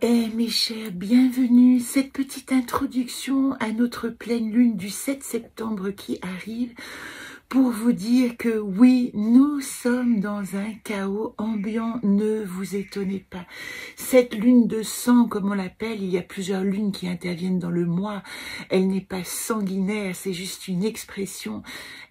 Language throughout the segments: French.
Mes chers, bienvenue. Cette petite introduction à notre pleine lune du 7 septembre qui arrive pour vous dire que oui, nous sommes dans un chaos ambiant, ne vous étonnez pas. Cette lune de sang, comme on l'appelle, il y a plusieurs lunes qui interviennent dans le mois, elle n'est pas sanguinaire, c'est juste une expression.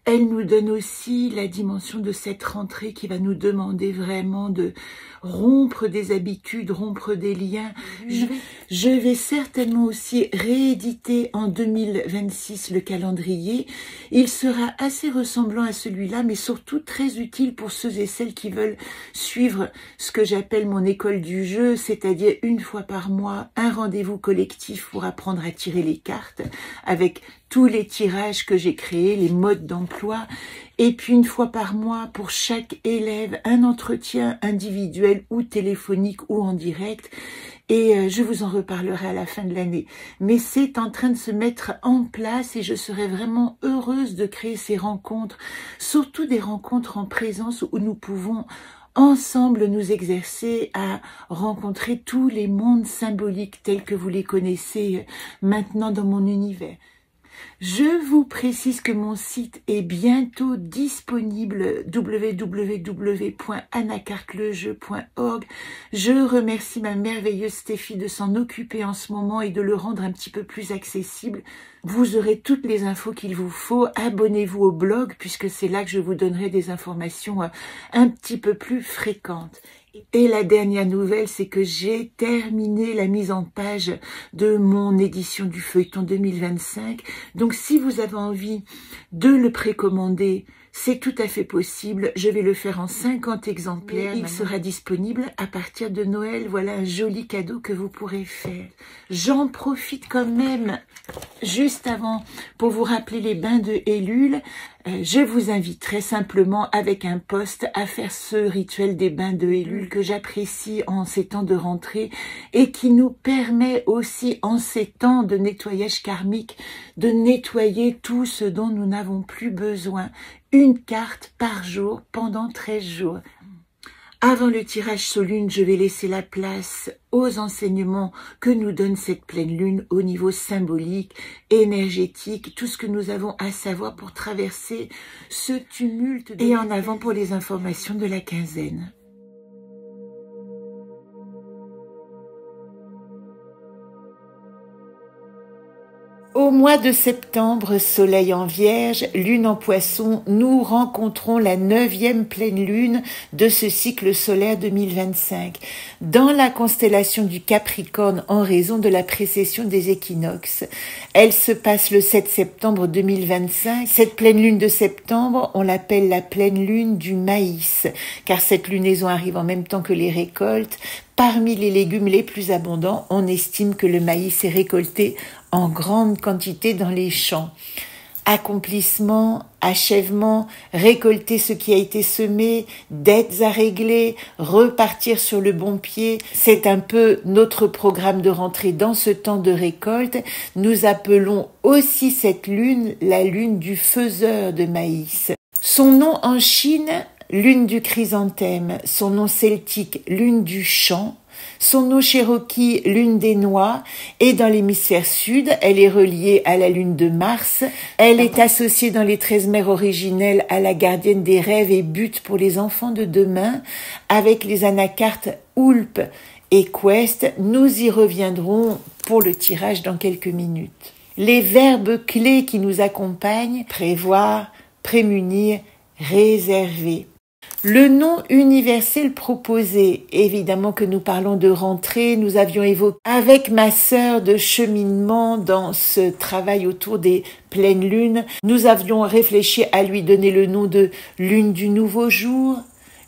Elle nous donne aussi la dimension de cette rentrée qui va nous demander vraiment de rompre des habitudes, rompre des liens. Je vais certainement aussi rééditer en 2026 le calendrier. Il sera assez ressemblant à celui-là, mais surtout très utile pour ceux et celles qui veulent suivre ce que j'appelle mon école du jeu, c'est-à-dire une fois par mois, un rendez-vous collectif pour apprendre à tirer les cartes avec tous les tirages que j'ai créés, les modes d'emploi, et puis une fois par mois pour chaque élève, un entretien individuel ou téléphonique ou en direct, et je vous en reparlerai à la fin de l'année. Mais c'est en train de se mettre en place et je serai vraiment heureuse de créer ces rencontres, surtout des rencontres en présence où nous pouvons ensemble nous exercer à rencontrer tous les mondes symboliques tels que vous les connaissez maintenant dans mon univers. Je vous précise que mon site est bientôt disponible, www.anacartelejeu.org. Je remercie ma merveilleuse Stéphie de s'en occuper en ce moment et de le rendre un petit peu plus accessible. Vous aurez toutes les infos qu'il vous faut. Abonnez-vous au blog puisque c'est là que je vous donnerai des informations un petit peu plus fréquentes. Et la dernière nouvelle, c'est que j'ai terminé la mise en page de mon édition du feuilleton 2025. Donc, si vous avez envie de le précommander, c'est tout à fait possible. Je vais le faire en 50 exemplaires. Il sera disponible à partir de Noël. Voilà un joli cadeau que vous pourrez faire. J'en profite quand même, juste avant, pour vous rappeler les bains de Ellul. Je vous invite très simplement avec un post à faire ce rituel des bains de Ellul que j'apprécie en ces temps de rentrée et qui nous permet aussi en ces temps de nettoyage karmique de nettoyer tout ce dont nous n'avons plus besoin. Une carte par jour pendant 13 jours. Avant le tirage sur lune, je vais laisser la place aux enseignements que nous donne cette pleine lune au niveau symbolique, énergétique, tout ce que nous avons à savoir pour traverser ce tumulte. Et en avant pour les informations de la quinzaine. Au mois de septembre, soleil en vierge, lune en poisson, nous rencontrons la 9e pleine lune de ce cycle solaire 2025 dans la constellation du Capricorne en raison de la précession des équinoxes. Elle se passe le 7 septembre 2025. Cette pleine lune de septembre, on l'appelle la pleine lune du maïs, car cette lunaison arrive en même temps que les récoltes. Parmi les légumes les plus abondants, on estime que le maïs est récolté en grande quantité dans les champs. Accomplissement, achèvement, récolter ce qui a été semé, dettes à régler, repartir sur le bon pied. C'est un peu notre programme de rentrée dans ce temps de récolte. Nous appelons aussi cette lune la lune du faiseur de maïs. Son nom en Chine, lune du chrysanthème, son nom celtique, lune du champ, son nom cherokee, lune des noix, et dans l'hémisphère sud, elle est reliée à la lune de Mars. Elle est associée dans les 13 mères originelles à la gardienne des rêves et buts pour les enfants de demain, avec les anacartes Ulp et Quest. Nous y reviendrons pour le tirage dans quelques minutes. Les verbes clés qui nous accompagnent, prévoir, prémunir, réserver. Le nom universel proposé, évidemment que nous parlons de rentrée, nous avions évoqué avec ma sœur de cheminement dans ce travail autour des pleines lunes, nous avions réfléchi à lui donner le nom de lune du nouveau jour,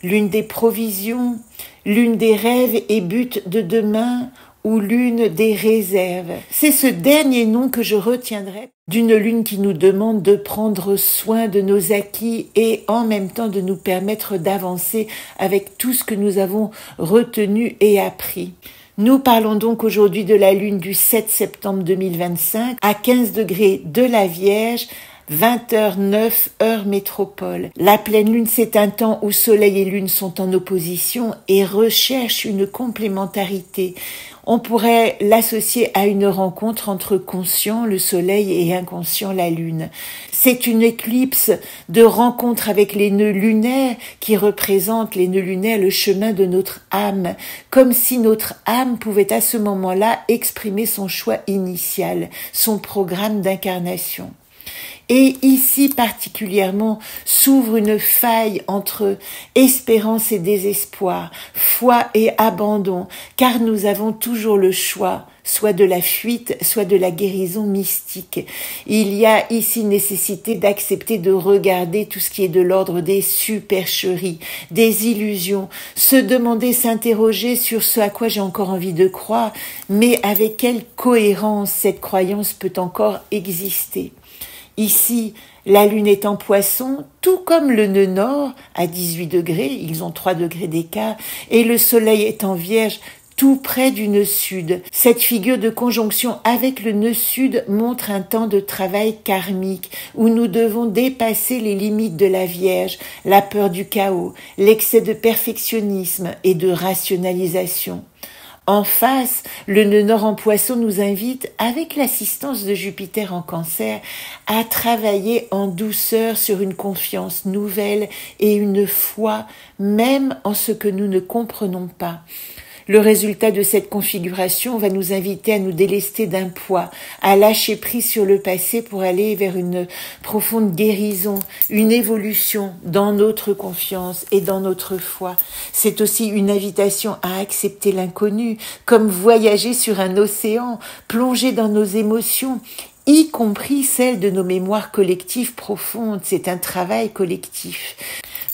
lune des provisions, lune des rêves et buts de demain, ou lune des réserves. C'est ce dernier nom que je retiendrai d'une lune qui nous demande de prendre soin de nos acquis et en même temps de nous permettre d'avancer avec tout ce que nous avons retenu et appris. Nous parlons donc aujourd'hui de la lune du 7 septembre 2025 à 15 degrés de la Vierge, 20h09 heure métropole. La pleine lune, c'est un temps où soleil et lune sont en opposition et recherchent une complémentarité. On pourrait l'associer à une rencontre entre conscient, le soleil, et inconscient, la lune. C'est une éclipse de rencontre avec les nœuds lunaires qui représentent, les nœuds lunaires, le chemin de notre âme, comme si notre âme pouvait à ce moment-là exprimer son choix initial, son programme d'incarnation. Et ici particulièrement s'ouvre une faille entre espérance et désespoir, foi et abandon, car nous avons toujours le choix, soit de la fuite, soit de la guérison mystique. Il y a ici nécessité d'accepter de regarder tout ce qui est de l'ordre des supercheries, des illusions, se demander, s'interroger sur ce à quoi j'ai encore envie de croire, mais avec quelle cohérence cette croyance peut encore exister. Ici, la lune est en poisson, tout comme le nœud nord à 18 degrés, ils ont 3 degrés d'écart, et le soleil est en vierge, tout près du nœud sud. Cette figure de conjonction avec le nœud sud montre un temps de travail karmique où nous devons dépasser les limites de la Vierge, la peur du chaos, l'excès de perfectionnisme et de rationalisation. En face, le nœud nord en poisson nous invite, avec l'assistance de Jupiter en cancer, à travailler en douceur sur une confiance nouvelle et une foi, même en ce que nous ne comprenons pas. Le résultat de cette configuration va nous inviter à nous délester d'un poids, à lâcher prise sur le passé pour aller vers une profonde guérison, une évolution dans notre confiance et dans notre foi. C'est aussi une invitation à accepter l'inconnu, comme voyager sur un océan, plonger dans nos émotions, y compris celles de nos mémoires collectives profondes. C'est un travail collectif.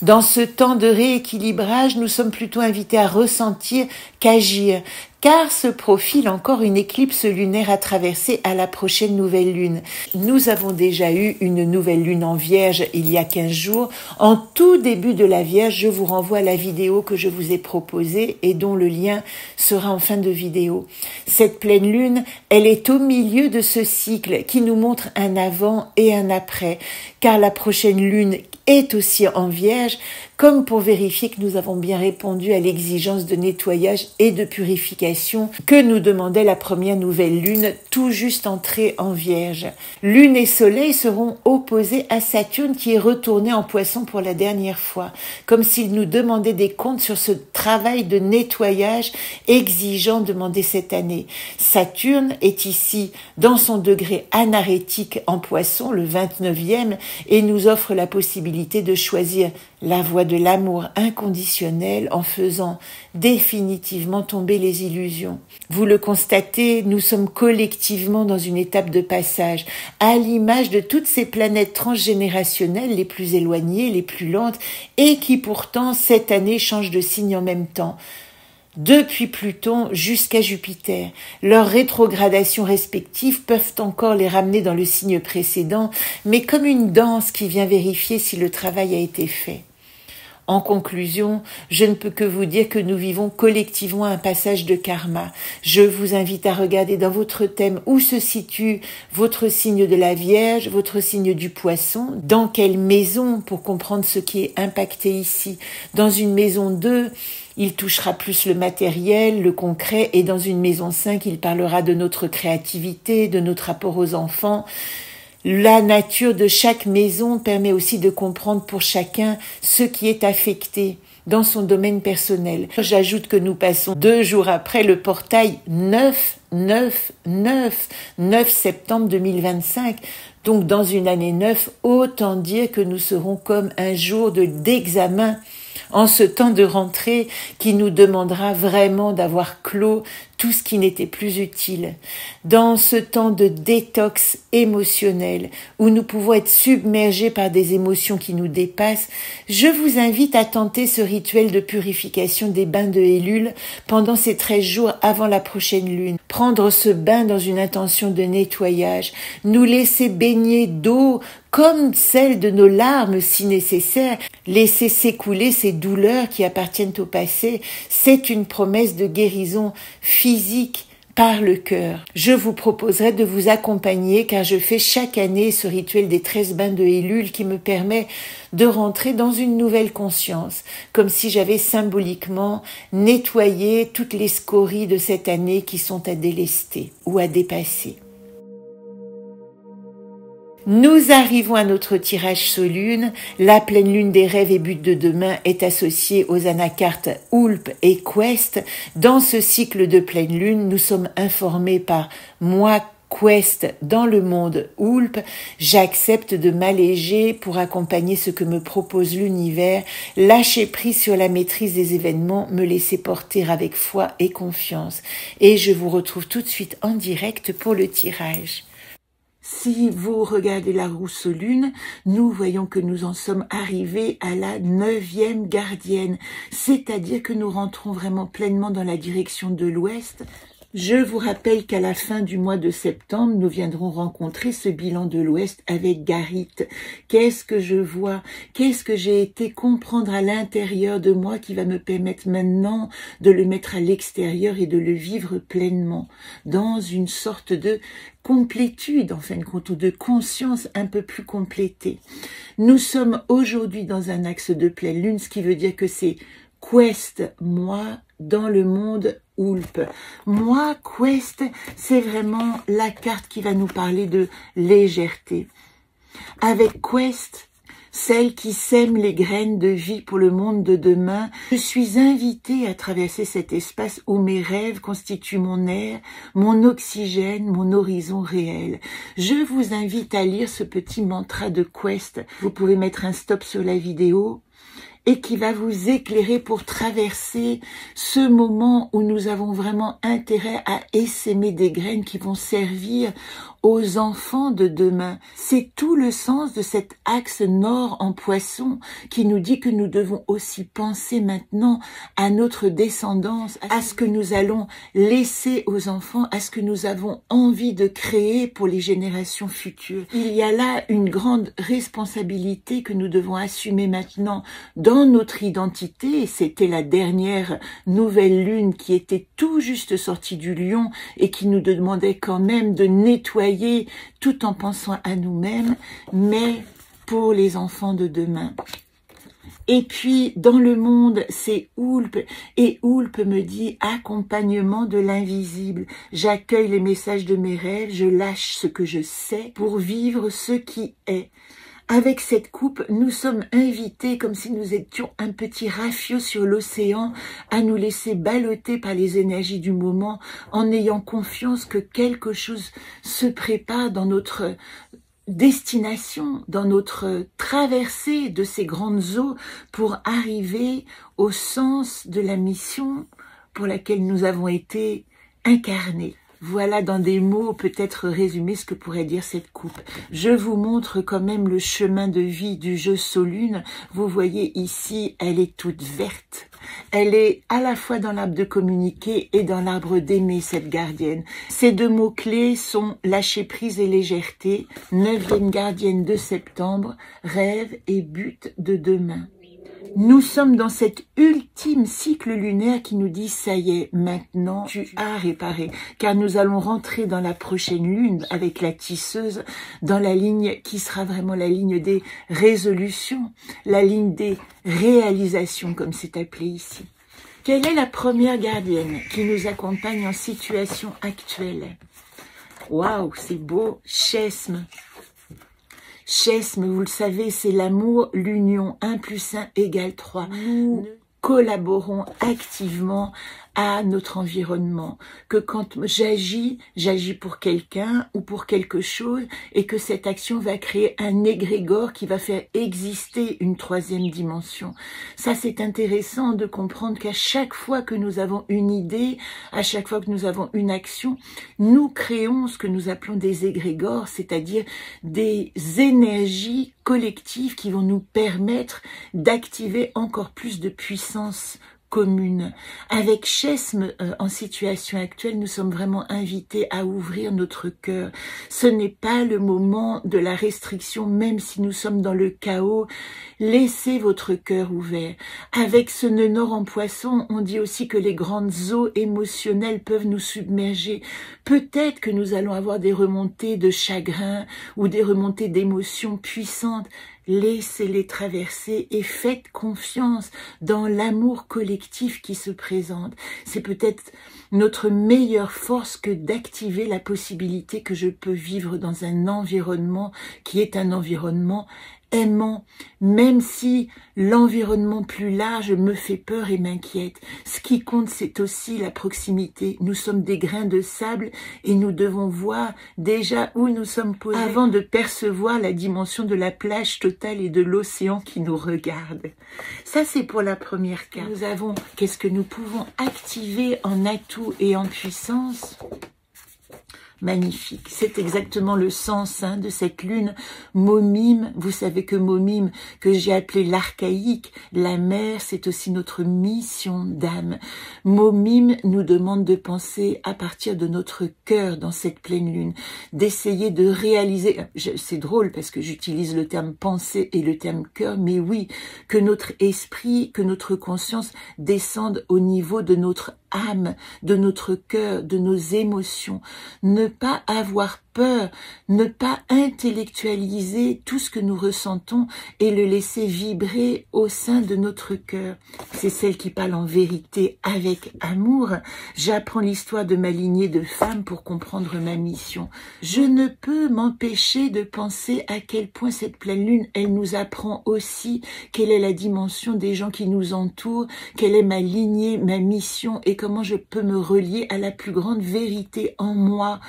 Dans ce temps de rééquilibrage, nous sommes plutôt invités à ressentir qu'agir, car se profile encore une éclipse lunaire à traverser à la prochaine nouvelle lune. Nous avons déjà eu une nouvelle lune en Vierge il y a 15 jours. En tout début de la Vierge, je vous renvoie à la vidéo que je vous ai proposée et dont le lien sera en fin de vidéo. Cette pleine lune, elle est au milieu de ce cycle qui nous montre un avant et un après, car la prochaine lune est aussi en Vierge, comme pour vérifier que nous avons bien répondu à l'exigence de nettoyage et de purification que nous demandait la première nouvelle lune, tout juste entrée en Vierge. Lune et Soleil seront opposés à Saturne qui est retourné en Poisson pour la dernière fois, comme s'il nous demandait des comptes sur ce travail de nettoyage exigeant demandé cette année. Saturne est ici dans son degré anarétique en Poisson, le 29e, et nous offre la possibilité de choisir la voie de l'amour inconditionnel en faisant définitivement tomber les illusions. Vous le constatez, nous sommes collectivement dans une étape de passage, à l'image de toutes ces planètes transgénérationnelles les plus éloignées, les plus lentes, et qui pourtant cette année changent de signe en même temps. Depuis Pluton jusqu'à Jupiter. Leurs rétrogradations respectives peuvent encore les ramener dans le signe précédent, mais comme une danse qui vient vérifier si le travail a été fait. En conclusion, je ne peux que vous dire que nous vivons collectivement un passage de karma. Je vous invite à regarder dans votre thème où se situe votre signe de la Vierge, votre signe du Poisson, dans quelle maison pour comprendre ce qui est impacté ici. Dans une maison 2, il touchera plus le matériel, le concret, et dans une maison 5, il parlera de notre créativité, de notre rapport aux enfants. La nature de chaque maison permet aussi de comprendre pour chacun ce qui est affecté dans son domaine personnel. J'ajoute que nous passons 2 jours après le portail 9 septembre 2025. Donc dans une année 9, autant dire que nous serons comme un jour d'examen en ce temps de rentrée qui nous demandera vraiment d'avoir clos tout ce qui n'était plus utile. Dans ce temps de détox émotionnel, où nous pouvons être submergés par des émotions qui nous dépassent, je vous invite à tenter ce rituel de purification des bains de Ellul pendant ces 13 jours avant la prochaine lune. Prendre ce bain dans une intention de nettoyage, nous laisser baigner d'eau comme celle de nos larmes si nécessaire, laisser s'écouler ces douleurs qui appartiennent au passé, c'est une promesse de guérison physique, par le cœur. Je vous proposerai de vous accompagner car je fais chaque année ce rituel des 13 bains de Ellul qui me permet de rentrer dans une nouvelle conscience, comme si j'avais symboliquement nettoyé toutes les scories de cette année qui sont à délester ou à dépasser. Nous arrivons à notre tirage Solune. La pleine lune des rêves et buts de demain est associée aux anacartes Oulp et Quest. Dans ce cycle de pleine lune, nous sommes informés par moi, Quest, dans le monde Oulp. J'accepte de m'alléger pour accompagner ce que me propose l'univers, lâcher prise sur la maîtrise des événements, me laisser porter avec foi et confiance. Et je vous retrouve tout de suite en direct pour le tirage. Si vous regardez la roue Solune, nous voyons que nous en sommes arrivés à la 9e gardienne, c'est-à-dire que nous rentrons vraiment pleinement dans la direction de l'Ouest. Je vous rappelle qu'à la fin du mois de septembre, nous viendrons rencontrer ce bilan de l'Ouest avec Garit. Qu'est-ce que je vois? Qu'est-ce que j'ai été comprendre à l'intérieur de moi qui va me permettre maintenant de le mettre à l'extérieur et de le vivre pleinement, dans une sorte de complétude, en fin de compte, ou de conscience un peu plus complétée. Nous sommes aujourd'hui dans un axe de pleine lune, ce qui veut dire que c'est Quest, moi, dans le monde Oulp. Moi, Quest, c'est vraiment la carte qui va nous parler de légèreté. Avec Quest, celle qui sème les graines de vie pour le monde de demain, je suis invitée à traverser cet espace où mes rêves constituent mon air, mon oxygène, mon horizon réel. Je vous invite à lire ce petit mantra de Quest. Vous pouvez mettre un stop sur la vidéo et qui va vous éclairer pour traverser ce moment où nous avons vraiment intérêt à essaimer des graines qui vont servir aux enfants de demain. C'est tout le sens de cet axe nord en poisson qui nous dit que nous devons aussi penser maintenant à notre descendance, à ce que nous allons laisser aux enfants, à ce que nous avons envie de créer pour les générations futures. Il y a là une grande responsabilité que nous devons assumer maintenant dans notre identité. C'était la dernière nouvelle lune qui était tout juste sortie du lion et qui nous demandait quand même de nettoyer tout en pensant à nous-mêmes, mais pour les enfants de demain. Et puis, dans le monde, c'est Oulp, et Oulp me dit accompagnement de l'invisible. J'accueille les messages de mes rêves, je lâche ce que je sais pour vivre ce qui est. Avec cette coupe, nous sommes invités, comme si nous étions un petit rafiot sur l'océan, à nous laisser balloter par les énergies du moment, en ayant confiance que quelque chose se prépare dans notre destination, dans notre traversée de ces grandes eaux, pour arriver au sens de la mission pour laquelle nous avons été incarnés. Voilà dans des mots peut-être résumé ce que pourrait dire cette coupe. Je vous montre quand même le chemin de vie du jeu Solune. Vous voyez ici, elle est toute verte. Elle est à la fois dans l'arbre de communiquer et dans l'arbre d'aimer, cette gardienne. Ces deux mots-clés sont lâcher prise et légèreté, 9e gardienne de septembre, rêve et but de demain. Nous sommes dans cet ultime cycle lunaire qui nous dit « ça y est, maintenant tu as réparé », car nous allons rentrer dans la prochaine lune avec la tisseuse, dans la ligne qui sera vraiment la ligne des résolutions, la ligne des réalisations, comme c'est appelé ici. Quelle est la première gardienne qui nous accompagne en situation actuelle? Waouh, c'est beau, Chesme. Chesme, vous le savez, c'est l'amour, l'union, 1 + 1 = 3. Nous collaborons activement à notre environnement, que quand j'agis pour quelqu'un ou pour quelque chose, et que cette action va créer un égrégore qui va faire exister une 3e dimension. Ça, c'est intéressant de comprendre qu'à chaque fois que nous avons une idée, à chaque fois que nous avons une action, nous créons ce que nous appelons des égrégores, c'est-à-dire des énergies collectives qui vont nous permettre d'activer encore plus de puissance commune. Avec Chesme, en situation actuelle, nous sommes vraiment invités à ouvrir notre cœur. Ce n'est pas le moment de la restriction, même si nous sommes dans le chaos. Laissez votre cœur ouvert. Avec ce nœud nord en Poisson, on dit aussi que les grandes eaux émotionnelles peuvent nous submerger. Peut-être que nous allons avoir des remontées de chagrin ou des remontées d'émotions puissantes. Laissez-les traverser et faites confiance dans l'amour collectif qui se présente. C'est peut-être notre meilleure force que d'activer la possibilité que je peux vivre dans un environnement qui est un environnement aimant, même si l'environnement plus large me fait peur et m'inquiète. Ce qui compte, c'est aussi la proximité. Nous sommes des grains de sable et nous devons voir déjà où nous sommes posés avant de percevoir la dimension de la plage totale et de l'océan qui nous regarde. Ça, c'est pour la première carte. Nous avons, qu'est-ce que nous pouvons activer en atout et en puissance ? Magnifique, c'est exactement le sens de cette lune Momime. Vous savez que Momime, que j'ai appelé l'archaïque, la mer, c'est aussi notre mission d'âme. Momime nous demande de penser à partir de notre cœur dans cette pleine lune, d'essayer de réaliser, c'est drôle parce que j'utilise le terme pensée et le terme cœur, mais oui, que notre esprit, que notre conscience descende au niveau de notre âme, de notre cœur, de nos émotions. Ne pas avoir peur, ne pas intellectualiser tout ce que nous ressentons et le laisser vibrer au sein de notre cœur. C'est celle qui parle en vérité avec amour. J'apprends l'histoire de ma lignée de femmes pour comprendre ma mission. Je ne peux m'empêcher de penser à quel point cette pleine lune, elle nous apprend aussi quelle est la dimension des gens qui nous entourent, quelle est ma lignée, ma mission et comment je peux me relier à la plus grande vérité en moi,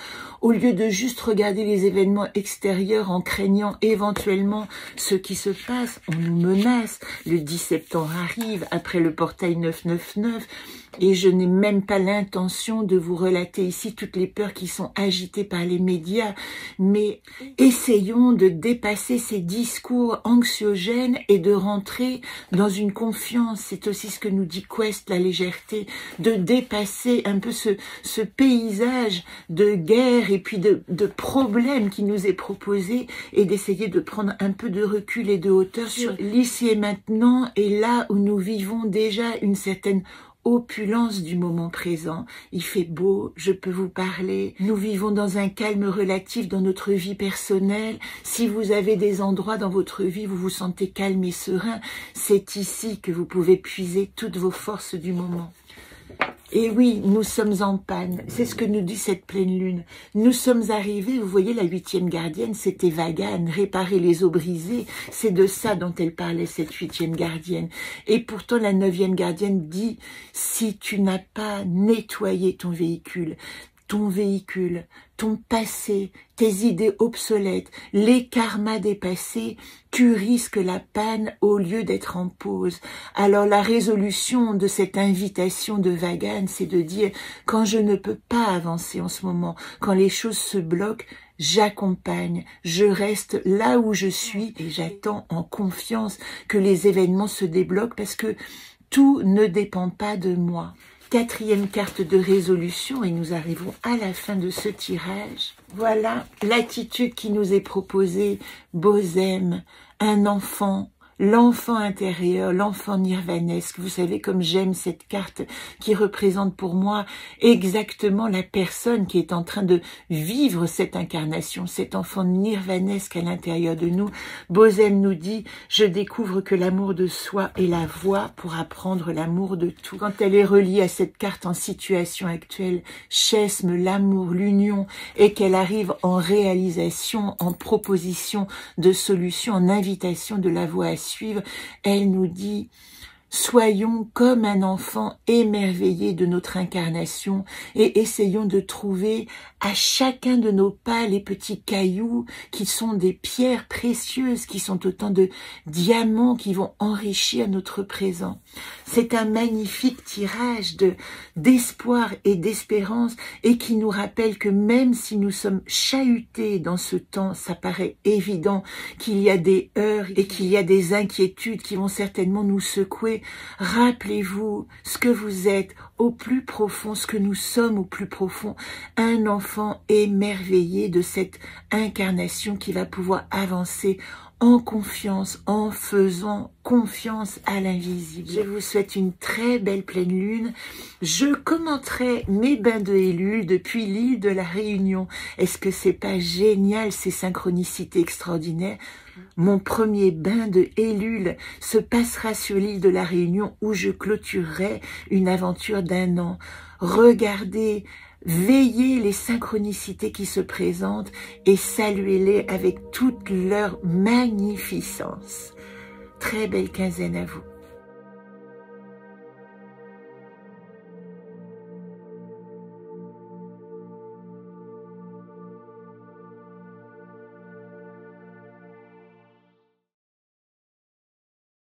au lieu de juste regarder les événements extérieurs en craignant éventuellement ce qui se passe. On nous menace, le 10 septembre arrive, après le portail 999, et je n'ai même pas l'intention de vous relater ici toutes les peurs qui sont agitées par les médias, mais essayons de dépasser ces discours anxiogènes et de rentrer dans une confiance. C'est aussi ce que nous dit Quest, la légèreté, de dépasser un peu ce paysage de guerre et puis de problèmes qui nous est proposé et d'essayer de prendre un peu de recul et de hauteur sur l'ici et maintenant et là où nous vivons déjà une certaine opulence du moment présent. Il fait beau, je peux vous parler. Nous vivons dans un calme relatif dans notre vie personnelle. Si vous avez des endroits dans votre vie où vous vous sentez calme et serein, c'est ici que vous pouvez puiser toutes vos forces du moment. Et oui, nous sommes en panne. C'est ce que nous dit cette pleine lune. Nous sommes arrivés, vous voyez, la 8e gardienne, c'était Vagan, réparer les eaux brisées. C'est de ça dont elle parlait, cette 8e gardienne. Et pourtant, la 9e gardienne dit, si tu n'as pas nettoyé ton véhicule, ton passé, tes idées obsolètes, les karmas dépassés, tu risques la panne au lieu d'être en pause. Alors la résolution de cette invitation de Vagan, c'est de dire, quand je ne peux pas avancer en ce moment, quand les choses se bloquent, j'accompagne, je reste là où je suis et j'attends en confiance que les événements se débloquent parce que tout ne dépend pas de moi. 4e carte de résolution et nous arrivons à la fin de ce tirage. Voilà l'attitude qui nous est proposée. Bosem, un enfant, l'enfant intérieur, l'enfant nirvanesque. Vous savez comme j'aime cette carte qui représente pour moi exactement la personne qui est en train de vivre cette incarnation, cet enfant nirvanesque à l'intérieur de nous. Bosem nous dit, je découvre que l'amour de soi est la voie pour apprendre l'amour de tout. Quand elle est reliée à cette carte en situation actuelle, Chesme, l'amour, l'union, et qu'elle arrive en réalisation, en proposition de solution, en invitation de la voie à suivre, elle nous dit soyons comme un enfant émerveillé de notre incarnation et essayons de trouver à chacun de nos pas les petits cailloux qui sont des pierres précieuses, qui sont autant de diamants qui vont enrichir notre présent. C'est un magnifique tirage d'espoir et d'espérance et qui nous rappelle que même si nous sommes chahutés dans ce temps, ça paraît évident qu'il y a des heurts et qu'il y a des inquiétudes qui vont certainement nous secouer. rencontrer, rappelez-vous ce que vous êtes au plus profond, ce que nous sommes au plus profond, un enfant émerveillé de cette incarnation qui va pouvoir avancer en confiance, en faisant confiance à l'invisible. Je vous souhaite une très belle pleine lune. Je commenterai mes bains de Ellul depuis l'île de la Réunion. Est-ce que c'est pas génial, ces synchronicités extraordinaires? Mon premier bain de Ellul se passera sur l'île de la Réunion où je clôturerai une aventure d'1 an. Regardez, veillez les synchronicités qui se présentent et saluez-les avec toute leur magnificence. Très belle quinzaine à vous.